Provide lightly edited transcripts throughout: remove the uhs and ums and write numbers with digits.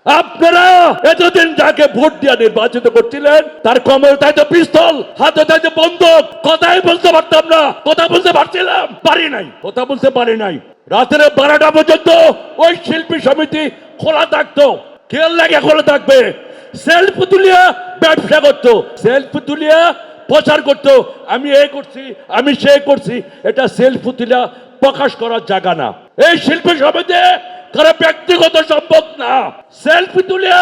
আপনারা এতদিন যাকে ভোট দিয়ে নির্বাচিত করছিলেন তার কমর তাই তো পিস্তল, হাতে তাই তো বন্দুক, কথাই বলতে পারতাম না, কথা বলতে পারছিলাম, পারি নাই, কথা বলতে পারি নাই। রাতের 12টা পর্যন্ত ওই শিল্পী সমিতি খোলা থাকতো, খেয়াল লাগে খোলা থাকবে। সেলফ তুলিয়া ব্যবসা করতো, সেলফ তুলিয়া প্রচার করতো, আমি এই করছি, আমি সে করছি। এটা সেলফ তুলিয়া প্রকাশ করার জায়গা না। এই শিল্পী সমিতি কারো ব্যক্তিগত সম্পদ না, সেলফি তুলিয়া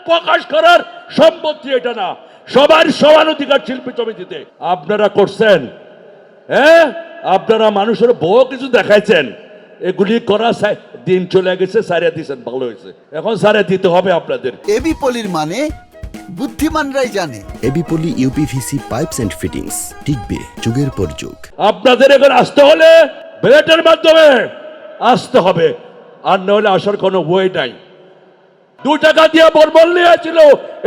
প্রকাশ করার সম্পত্তি এটা না, সবার সমান অধিকার শিল্পী সমিতিতে। আপনারা করছেন, হ্যাঁ, আপনারা মানুষের বহু কিছু দেখাইছেন, এগুলি করা দিন চলে গেছে, সারিয়া দিয়েছেন, ভালো হয়েছে, এখন সারিয়া দিতে হবে আপনাদের। এবি পলির মানে বুদ্ধিমানরাই জানে। AB poly UPVC pipes and fittings টিকবে যুগের পর যুগ। আপনাদের এখন আসতে হলে ব্যালটের মাধ্যমে আসতে হবে, আর না হলে আসার কোনো ওয়ে নাই। 2 টাকা দিয়ে বরবল নিয়েছিল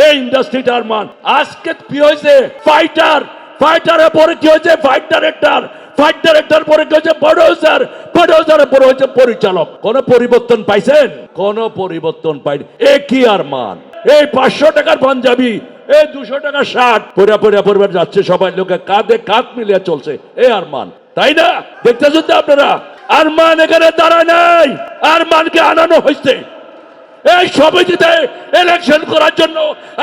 এই ইন্ডাস্ট্রিটার মান, আজকে কি হয়েছে? ফাইটার, ফাইটারের পরে কি হয়েছে? ফাইট ডাইরেক্টর, ফাইট ডাইরেক্টর পরে কি হয়েছে? প্রডিউসার, প্রডিউসারের পরে হয়েছে পরিচালক। কোন পরিবর্তন পাইছেন? কোন পরিবর্তন পাইনি। একই আর মান। এই 500 টাকার পাঞ্জাবি, এই 200 টাকার শার্ট পরিবার যাচ্ছে, সবাই লোকে কাঁধে কাঁধ মিলিয়ে চলছে, এই আর মান, তাই না? দেখতেছেন তো আপনারা? আরমান এখানে দাঁড়ায় নাই, আরমানকে আনানো হয়েছে এই সমিতিতে ইলেকশন করার জন্য।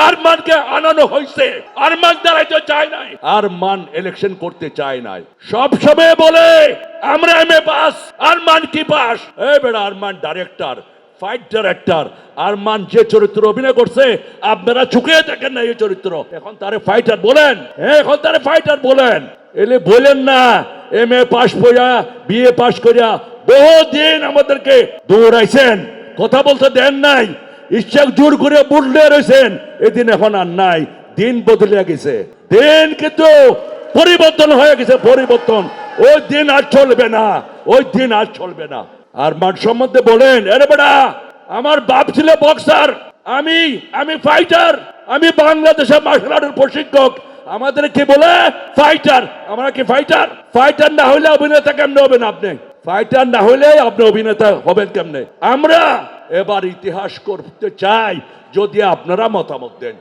আরমানকে আনানো হয়েছে, আরমান দাঁড়াইতে চায় নাই, আরমান ইলেকশন করতে চায় নাই। সব সময় বলে আমরা এমএ পাস, আরমান কি পাস? এই বেটা, Arman director, fight director. Arman যে চরিত্র অভিনয় করছে আপনারা চুকিয়ে দেখেন না এই চরিত্র। এখন তারে ফাইটার বলেন, এখন তারে ফাইটার বলেন, এলে বলেন না। এমএ পাস করিয়া, বিএ পাস করিয়া বহুদিন আমাদেরকে দৌড়াইছেন, কথা বলতে দেন নাই, ইচ্ছা জোর করে বুঝলে রয়েছেন। এদিন এখন আর নাই, দিন বদলে গেছে, দিন কিন্তু পরিবর্তন হয়ে গেছে, পরিবর্তন। ওই দিন আর চলবে না, ওই দিন আর চলবে না। আর মান সম্বন্ধে বলেন, আরে বেটা, আমার বাপ ছিল বক্সার, আমি ফাইটার, আমি বাংলাদেশের মার্শাল আর্টের প্রশিক্ষক। আমাদের কি বলে? ফাইটার। আমরা কি ফাইটার? ফাইটার না হইলে অভিনেতা কেমনে হবেন আপনি? ফাইটার না হইলে আপনি অভিনেতা হবেন কেমনে? আমরা এবার ইতিহাস করতে চাই, যদি আপনারা মতামত দেন।